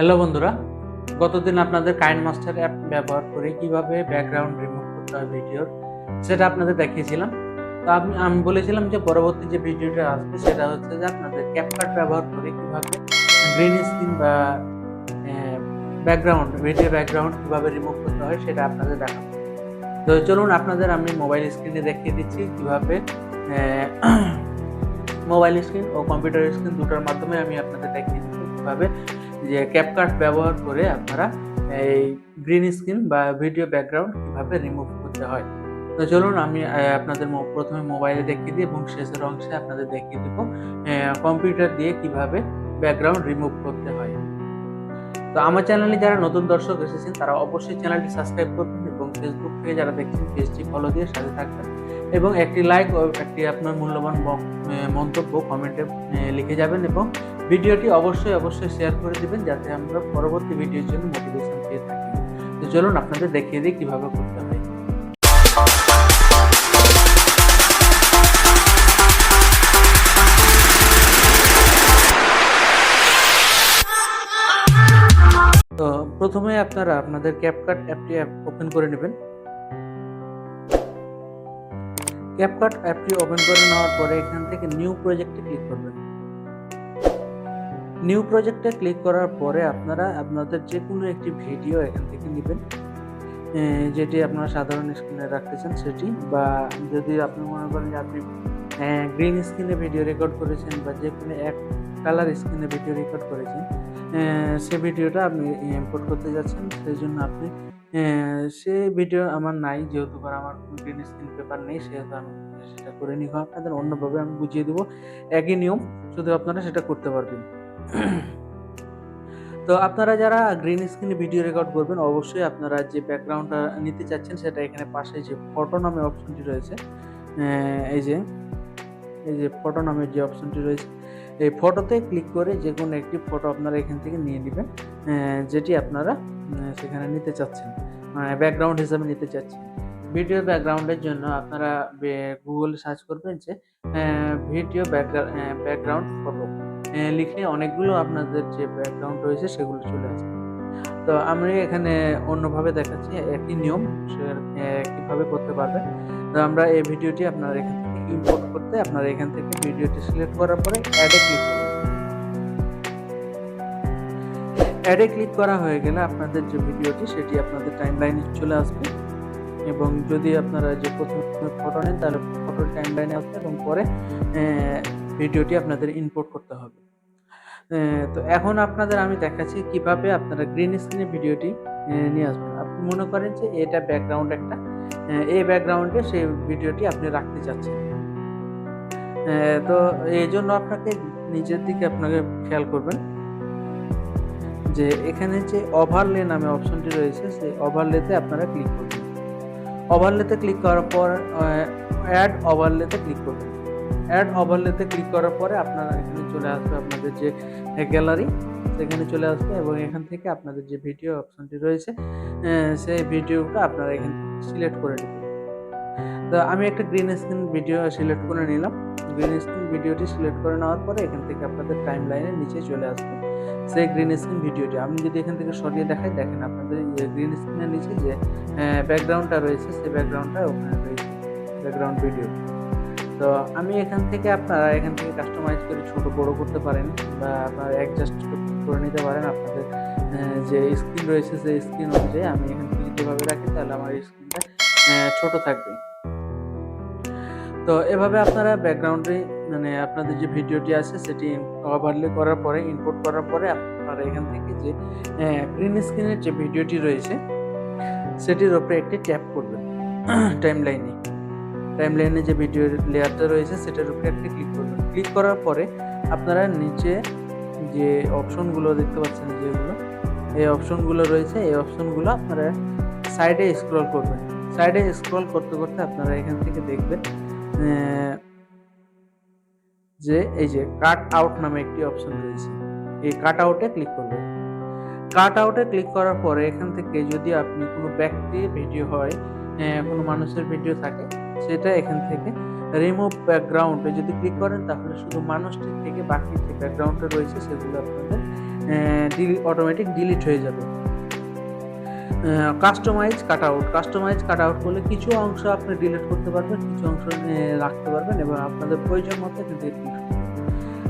Hello বন্ধুরা, গতদিন আপনাদের কাইনমাস্টার অ্যাপ ব্যবহার করে কিভাবে ব্যাকগ্রাউন্ড রিমুভ করতে হয় ভিডিওর সেটা আপনাদের দেখিয়েছিলাম। তো আমি বলেছিলাম যে পরবর্তী যে ভিডিওটা আসবে সেটা হচ্ছে যে আপনাদের ক্যাপকাট ব্যবহার করে কিভাবে গ্রিন স্ক্রিন বা ভিডিও ব্যাকগ্রাউন্ড কিভাবে রিমুভ করতে হয় সেটা আপনাদের দেখাবো। তো চলুন আপনাদের আমি মোবাইল স্ক্রিনে দেখিয়ে দিচ্ছি কিভাবে মোবাইল স্ক্রিন ও কম্পিউটার স্ক্রিন দুটোর মাধ্যমে আমি আপনাদের দেখিয়ে দিচ্ছি কিভাবে যে ক্যাপকাট ব্যবহার করে আপনারা এই গ্রিন স্ক্রিন বা ভিডিও ব্যাকগ্রাউন্ড কিভাবে রিমুভ করতে হয়। তো চলুন আমি আপনাদের প্রথমে মোবাইলে দেখিয়ে দিই এবং শেষের অংশে আপনাদের দেখিয়ে দিব কম্পিউটার দিয়ে কিভাবে ব্যাকগ্রাউন্ড রিমুভ করতে হয়। তো আমার চ্যানেলে যারা নতুন দর্শক এসেছেন তারা অবশ্যই চ্যানেলটি সাবস্ক্রাইব করবেন এবং ফেসবুক থেকে যারা দেখছেন পেজটি ফলো দিয়ে সাথে থাকবেন এবং একটি লাইক ও একটি আপনার মূল্যবান মন্তব্য কমেন্টে লিখে যাবেন এবং ভিডিওটি অবশ্যই শেয়ার করে দিবেন যাতে আমরা পরবর্তী ভিডিওর জন্য মোটিভেশন পেয়ে থাকি। তো চলুন আপনাদের দেখিয়ে দিই কিভাবে করতে হয়। তো প্রথমে আপনারা আপনাদের ক্যাপকাট অ্যাপটি ওপেন করে নেবেন। ক্যাপকাট অ্যাপটি ওপেন করে নেওয়ার পরে এখান থেকে নিউ প্রজেক্টে ক্লিক করবেন। নিউ প্রজেক্টে ক্লিক করার পরে আপনারা আপনাদের যে কোনো একটি ভিডিও এখান থেকে নেবেন, যেটি আপনারা সাধারণ স্ক্রিনে রাখতে চান সেটি, বা যদি আপনি মনে করেন যে আপনি গ্রিন স্ক্রিনে ভিডিও রেকর্ড করেছেন বা যে কোনো এক কালার স্ক্রিনে ভিডিও রেকর্ড করেছেন, সে ভিডিওটা আপনি ইম্পোর্ট করতে যাচ্ছেন, সেই জন্য আপনি সে ভিডিও আমার নাই, যেহেতু আমার গ্রিন স্ক্রিন পেপার নেই সেহেতু আমি সেটা করে নিব। আপনাদের অন্যভাবে আমি বুঝিয়ে দেবো, একই নিয়ম, শুধু আপনারা সেটা করতে পারবেন। তো আপনারা যারা গ্রিন স্ক্রিনে ভিডিও রেকর্ড করবেন অবশ্যই আপনারা যে ব্যাকগ্রাউন্ডটা নিতে চাচ্ছেন সেটা এখানে পাশে যে ফটো নামে অপশনটি রয়েছে, এই যে ফটো নামের যে অপশনটি রয়েছে এই ফটোতে ক্লিক করে যে কোনো একটি ফটো আপনারা এখান থেকে নিয়ে নেবেন, যেটি আপনারা সেখানে নিতে চাচ্ছেন, ব্যাকগ্রাউন্ড হিসাবে নিতে চাচ্ছেন। ভিডিও ব্যাকগ্রাউন্ডের জন্য আপনারা গুগলে সার্চ করবেন যে ভিডিও ব্যাকগ্রাউন্ড ফটো, লিখে অনেকগুলো আপনাদের যে ব্যাকগ্রাউন্ড রয়েছে সেগুলো চলে আসবে। তো আমি এখানে অন্যভাবে দেখাচ্ছি, একই নিয়ম কীভাবে করতে পারবেন। তো আমরা এই ভিডিওটি আপনারা এখান থেকে ইম্পোর্ট করতে আপনারা এখান থেকে ভিডিওটি সিলেক্ট করার পরে অ্যাডে ক্লিক করবেন। অ্যাডে ক্লিক করা হয়ে গেলে আপনাদের যে ভিডিওটি সেটি আপনাদের টাইমলাইনে চলে আসবে এবং যদি আপনারা যে প্রথমে ফটো নেন তাহলে ফটোর টাইমলাইনে আসবে এবং পরে ভিডিওটি আপনাদের ইম্পোর্ট করতে হবে। তো এখন আপনাদের আমি দেখাচ্ছি কিভাবে আপনারা গ্রিন স্ক্রিনে ভিডিওটি নিয়ে আসবেন। আপনি মনে করেন যে এটা ব্যাকগ্রাউন্ড একটা, এই ব্যাকগ্রাউন্ডে সেই ভিডিওটি আপনি রাখতে চাচ্ছেন। তো এই জন্য আপনাকে নিচের দিকে আপনাকে খেয়াল করবেন যে এখানে যে ওভারলে নামে অপশনটি রয়েছে সেই ওভারলেতে আপনারা ক্লিক করবেন। ওভারলেতে ক্লিক করার পর অ্যাড ওভারলেতে ক্লিক করবেন। অ্যাড ওভারলেতে ক্লিক করার পরে আপনারা এখানে চলে আসবে আপনাদের যে গ্যালারি, সেখানে চলে আসবে এবং এখান থেকে আপনাদের যে ভিডিও অপশনটি রয়েছে সেই ভিডিওটা আপনারা এখান থেকে সিলেক্ট করে নেবেন। তো আমি একটা গ্রিন স্ক্রিন ভিডিও সিলেক্ট করে নিলাম। গ্রিন স্ক্রিন ভিডিওটি সিলেক্ট করে নেওয়ার পরে এখান থেকে আপনাদের টাইম লাইনের নিচে চলে আসবে সেই গ্রিন স্ক্রিন ভিডিওটি। আমি যদি এখান থেকে সরিয়ে দেখাই, দেখেন আপনাদের গ্রিন স্ক্রিনের নিচে যে ব্যাকগ্রাউন্ডটা রয়েছে সেই ব্যাকগ্রাউন্ডটা ওখানে রয়েছে, ব্যাকগ্রাউন্ড ভিডিও। তো আমি এখান থেকে আপনারা এখান থেকে কাস্টমাইজ করে ছোট বড় করতে পারেন বা আপনারা অ্যাডজাস্ট করে নিতে পারেন আপনাদের যে স্ক্রিন রয়েছে সেই স্ক্রিন অনুযায়ী। আমি এখান থেকে যেভাবে রাখি তাহলে আমার স্ক্রিনটা ছোট থাকবে। তো এভাবে আপনারা ব্যাকগ্রাউন্ডে আপনাদের যে ভিডিওটি আছে সেটি ওভারলে করার পরে ইম্পোর্ট করার পরে আপনারা এখান থেকে যে গ্রিন স্ক্রিনের যে ভিডিওটি রয়েছে সেটির উপরে একটি ট্যাপ করবেন। টাইমলাইনে যে ভিডিও লেয়ারটা রয়েছে সেটার উপরে একটা ক্লিক করবেন। ক্লিক করার পরে আপনারা নিচে যে অপশনগুলো দেখতে পাচ্ছেন, যেগুলো এই অপশনগুলো রয়েছে এই অপশনগুলো আপনারা সাইডে স্ক্রল করবেন। সাইডে স্ক্রল করতে করতে আপনারা এখান থেকে দেখবেন যে এই যে কাট আউট নামে একটি অপশন রয়েছে, এই কাট আউটে ক্লিক করবেন। কাট আউটে ক্লিক করার পরে এখান থেকে যদি আপনি কোনো ব্যক্তির ভিডিও হয়, কোনো মানুষের ভিডিও থাকে, সেটা এখান থেকে রিমুভ ব্যাকগ্রাউন্ডে যদি ক্লিক করেন তাহলে শুধু মানুষটির থেকে বাকি যে ব্যাকগ্রাউন্ডটা রয়েছে সেগুলো আপনাদের অটোমেটিক ডিলিট হয়ে যাবে। কাস্টমাইজ কাট আউট করলে কিছু অংশ আপনি ডিলিট করতে পারবেন, কিছু অংশ রাখতে পারবেন এবং আপনাদের প্রয়োজন মতো কিন্তু ডিলিট করতে পারবেন।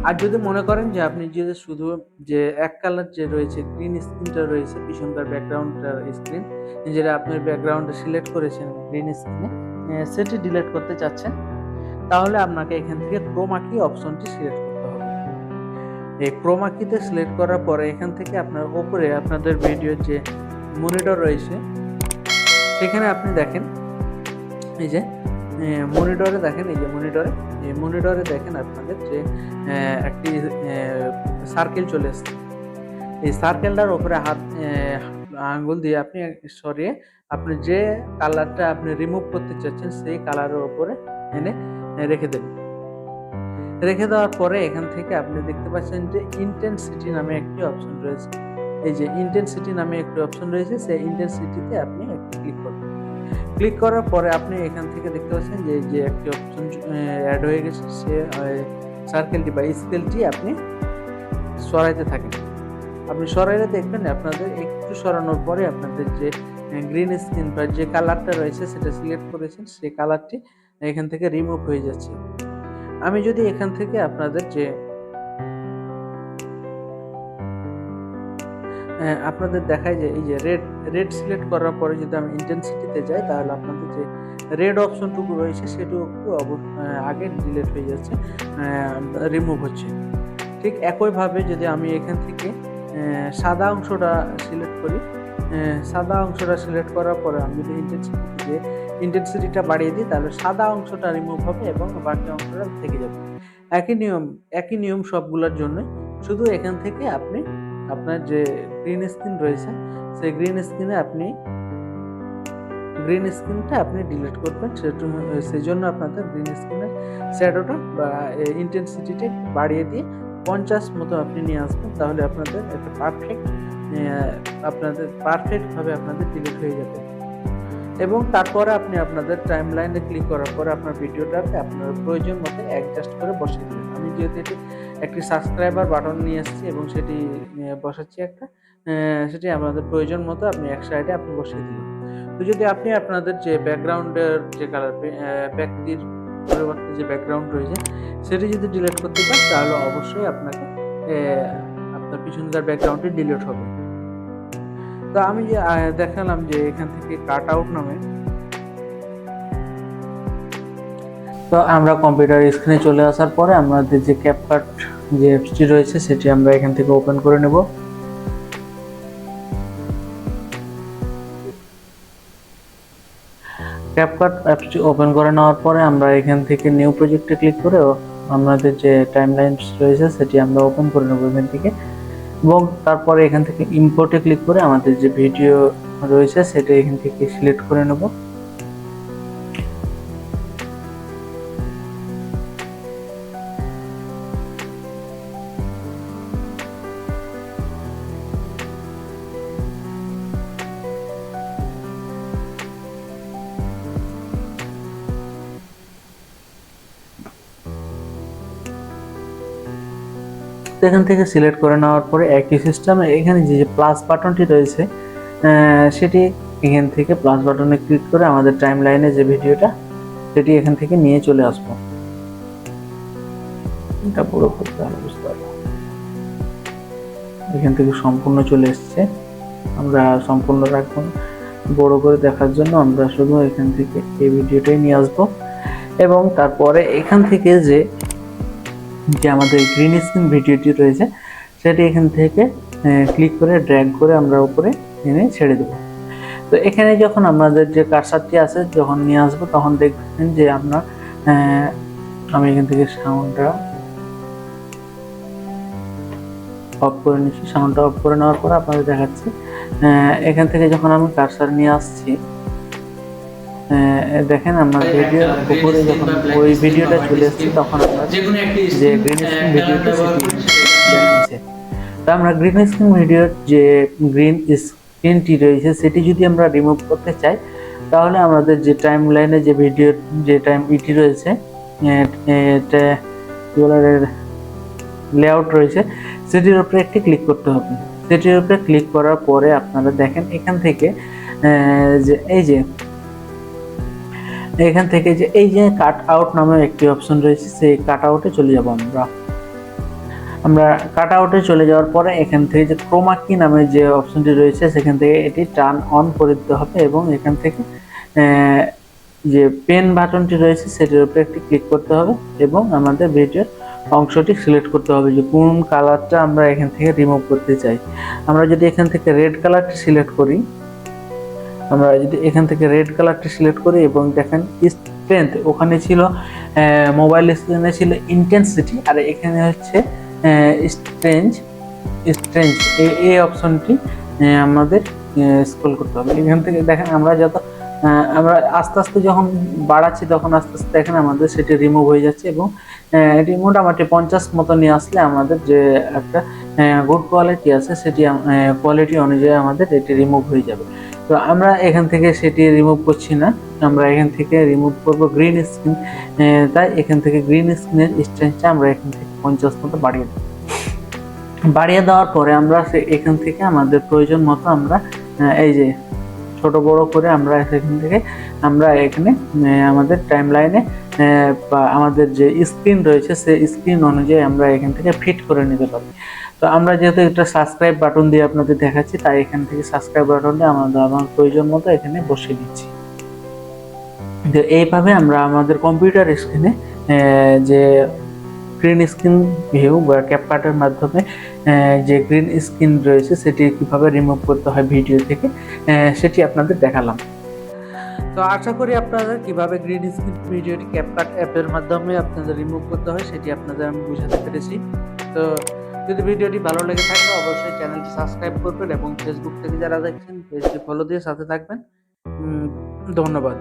আর যদি মনে করেন যে আপনি যদি শুধু যে এক কালার যে রয়েছে গ্রিন স্ক্রিনটা রয়েছে পিছনকার ব্যাকগ্রাউন্ডটার স্ক্রিন, যেটা আপনি ব্যাকগ্রাউন্ডে সিলেক্ট করেছেন গ্রিন স্ক্রিনে, সেটি ডিলিট করতে চাচ্ছেন, তাহলে আপনাকে এখান থেকে ক্রোমা কি অপশনটি সিলেক্ট করতে হবে। এই ক্রোমা কিতে সিলেক্ট করার পরে এখান থেকে আপনার উপরে আপনাদের ভিডিওর যে মনিটর রয়েছে সেখানে আপনি দেখেন এই যে মনিটরে দেখেন, এই যে মনিটরে দেখেন আপনাদের যে একটি সার্কেল চলে এসছে। এই সার্কেলটার উপরে আঙ্গুল দিয়ে আপনি সরিয়ে আপনি যে কালারটা আপনি রিমুভ করতে চাচ্ছেন সেই কালারের উপরে এনে রেখে দেবেন। রেখে দেওয়ার পরে এখান থেকে আপনি দেখতে পাচ্ছেন যে ইন্টেন্সিটি নামে একটি অপশন রয়েছে। এই যে ইন্টেন্সিটি নামে একটি অপশন রয়েছে, সেই ইন্টেন্সিটিতে আপনি একটি ক্লিক করবেন। ক্লিক করার পরে আপনি এখান থেকে দেখতে পাচ্ছেন যে একটি অপশন অ্যাড হয়ে গেছে, সে সার্কেলটি বা স্কেলটি আপনি সরাইতে থাকেন। আপনি সরাইলে দেখবেন আপনাদের একটু সরানোর পরে আপনাদের যে গ্রিন স্ক্রিন বা যে কালারটা রয়েছে সেটা সিলেক্ট করেছেন সেই কালারটি এখান থেকে রিমুভ হয়ে যাচ্ছে। আমি যদি এখান থেকে আপনাদের যে আপনাদের দেখায় যে এই যে রেড সিলেক্ট করার পরে যদি আমি ইন্টেন্সিটিতে যাই, তাহলে আপনাদের যে রেড অপশনটুকু রয়েছে সেটুকু আগে ডিলিট হয়ে যাচ্ছে, রিমুভ হচ্ছে। ঠিক একইভাবে যদি আমি এখান থেকে সাদা অংশটা সিলেক্ট করি, সাদা অংশটা সিলেক্ট করার পরে আমি যদি ইন্টেন্সিটিটা বাড়িয়ে দিই, তাহলে সাদা অংশটা রিমুভ হবে এবং বাকি অংশটা থেকে যাবে। একই নিয়ম সবগুলোর জন্য। শুধু এখান থেকে আপনি আপনার যে গ্রিন স্ক্রিন রয়েছে সেই গ্রিন স্ক্রিনটা আপনি ডিলিট করবেন। সেই জন্য আপনাদের গ্রিন স্ক্রিনের শ্যাডোটা বা ইন্টেন্সিটিটা বাড়িয়ে দিয়ে 50 মতো আপনি নিয়ে আসবেন, তাহলে আপনাদের একটা পারফেক্টভাবে আপনাদের ডিলিট হয়ে যাবে। এবং তারপরে আপনি আপনাদের টাইম লাইনে ক্লিক করার পরে আপনার ভিডিওটাকে আপনার প্রয়োজন মতো অ্যাডজাস্ট করে বসিয়ে দেবেন। আমি যেহেতু একটি সাবস্ক্রাইবার বাটন নিয়ে এসেছি এবং সেটি বসাচ্ছি সেটি আপনাদের প্রয়োজন মতো আপনি এক সাইডে আপনি বসিয়ে দিলেন। তো যদি আপনি আপনাদের যে ব্যাকগ্রাউন্ডের যে কালার ব্যক্তির পরিবর্তে যে ব্যাকগ্রাউন্ড রয়েছে সেটি যদি ডিলিট করতে চান, তাহলে অবশ্যই আপনাকে আপনার পিছনকার ব্যাকগ্রাউন্ডটি ডিলিট হবে। তো আমি যে দেখালাম যে এখান থেকে কাট আউট নামে, তো আমরা কম্পিউটার স্ক্রিনে চলে আসার পরে আমাদের যে ক্যাপকাট যে অ্যাপসটি রয়েছে সেটি আমরা এখান থেকে ওপেন করে নেব। ক্যাপকাট অ্যাপসটি ওপেন করে নেওয়ার পরে আমরা এখান থেকে নিউ প্রজেক্টে ক্লিক করে আমাদের যে টাইমলাইন রয়েছে সেটি আমরা ওপেন করে নেব এখান থেকে, এবং তারপরে এখান থেকে ইম্পোর্টে ক্লিক করে আমাদের যে ভিডিও রয়েছে সেটা এখান থেকে সিলেক্ট করে নেব। এখান থেকে সিলেক্ট করে নেওয়ার পরে একই সিস্টেমে এখানে যে প্লাস বাটনটি রয়েছে সেটি এখান থেকে প্লাস বাটনে ক্লিক করে আমাদের টাইম লাইনে যে ভিডিওটা সেটি এখান থেকে নিয়ে চলে আসবো। এটা পুরো করতে হবে, বুঝতে পারলাম। এখান থেকে সম্পূর্ণ চলে এসছে, আমরা সম্পূর্ণ রাখবো বড় করে দেখার জন্য আমরা শুধু এখান থেকে এই ভিডিওটাই নিয়ে আসবো, এবং তারপরে এখান থেকে যে আমাদের গ্রিন স্ক্রিন ভিডিওটি রয়েছে সেটি এখান থেকে ক্লিক করে ড্র্যাগ করে আমরা উপরে এনে ছেড়ে দেব। তো এখানে যখন আমাদের যে কার্সারটি আছে যখন নিয়ে আসবো তখন দেখবেন যে আমি এখান থেকে সাউন্ডটা অফ করে নিচ্ছি। সাউন্ডটা অফ করে নেওয়ার পর আপনাদের দেখাচ্ছি এখান থেকে যখন আমি কার্সার নিয়ে আসছি দেখেন আমার ভিডিওর উপরে যখন ওই ভিডিওটা চলে আসছে তখন আমরা যে গ্রিন স্ক্রিন ভিডিওটা সেটি, তো আমরা গ্রিন স্ক্রিন ভিডিওর যে গ্রিন স্ক্রিনটি রয়েছে সেটি যদি আমরা রিমুভ করতে চাই, তাহলে আমাদের যে টাইম লাইনে যে ভিডিওর যে টাইম ইটি রয়েছে লেআউট রয়েছে সেটির উপরে একটি ক্লিক করতে হবে। সেটির উপরে ক্লিক করার পরে আপনারা দেখেন এখান থেকে যে এই যে কাট আউট নামে একটি অপশন রয়েছে, সেই কাট আউটে চলে যাব। আমরা কাট আউটে চলে যাওয়ার পরে এখান থেকে যে ক্রোমা কি নামে যে অপশনটি রয়েছে সেখান থেকে এটি টার্ন অন করে দিতে হবে এবং এখান থেকে যে পেন বাটনটি রয়েছে সেটির উপরে একটি ক্লিক করতে হবে এবং আমাদের ভিডিওর অংশটি সিলেক্ট করতে হবে যে কোন কালারটা আমরা এখান থেকে রিমুভ করতে চাই। আমরা যদি এখান থেকে রেড কালারটি সিলেক্ট করি এবং দেখেন স্ট্রেংথ ওখানে ছিল, মোবাইল স্ক্রিনে ছিল ইন্টেন্সিটি, আর এখানে হচ্ছে স্ট্রেঞ্জ এই অপশনটি আমাদের স্ক্রল করতে হবে। এখান থেকে দেখেন আমরা আস্তে আস্তে যখন বাড়াচ্ছি তখন আস্তে আস্তে দেখেন আমাদের সেটি রিমুভ হয়ে যাচ্ছে এবং এটি মোটামুটি 50 মতো নিয়ে আসলে আমাদের যে একটা গুড কোয়ালিটি আছে সেটি কোয়ালিটি অনুযায়ী আমাদের এটি রিমুভ হয়ে যাবে। তো আমরা এখান থেকে সেটি রিমুভ করছি না, আমরা এখান থেকে রিমুভ করব গ্রিন স্ক্রিন। তাই এখান থেকে গ্রিন স্ক্রিনের স্ট্রেঞ্জটা আমরা এখান থেকে 50 মতো বাড়িয়ে দেওয়ার পরে আমরা এখান থেকে আমাদের প্রয়োজন মতো আমরা এই যে ছোট বড় করে আমরা এখান থেকে এখানে আমাদের টাইম লাইনে বা আমাদের যে স্ক্রিন রয়েছে সেই স্ক্রিন অনুযায়ী আমরা এখান থেকে ফিট করে নিতে পারি। তো আমরা যেহেতু একটা সাবস্ক্রাইব বাটন দিয়ে আপনাদের দেখাচ্ছি, তাই এখান থেকে সাবস্ক্রাইব বাটনটা আমার প্রয়োজন মতো এখানে বসিয়ে দিচ্ছি। তো এইভাবে আমরা আমাদের কম্পিউটার স্ক্রিনে যে গ্রিন স্ক্রিন ভিউ বা ক্যাপকাটের মাধ্যমে যে গ্রিন স্ক্রিন রয়েছে সেটি কিভাবে রিমুভ করতে হয় ভিডিও থেকে সেটি আপনাদের দেখালাম। তো আশা করি আপনারা কিভাবে গ্রিন স্ক্রিন ভিডিওটি ক্যাপকাট অ্যাপের মাধ্যমে আপনাদের রিমুভ করতে হয় সেটি আপনাদের আমি বুঝাতে পেরেছি। তো যদি ভিডিওটি ভালো লেগে থাকে অবশ্যই চ্যানেলটি সাবস্ক্রাইব করবেন এবং ফেসবুক থেকে যারা দেখছেন পেজটি ফলো দিয়ে সাথে থাকবেন। ধন্যবাদ।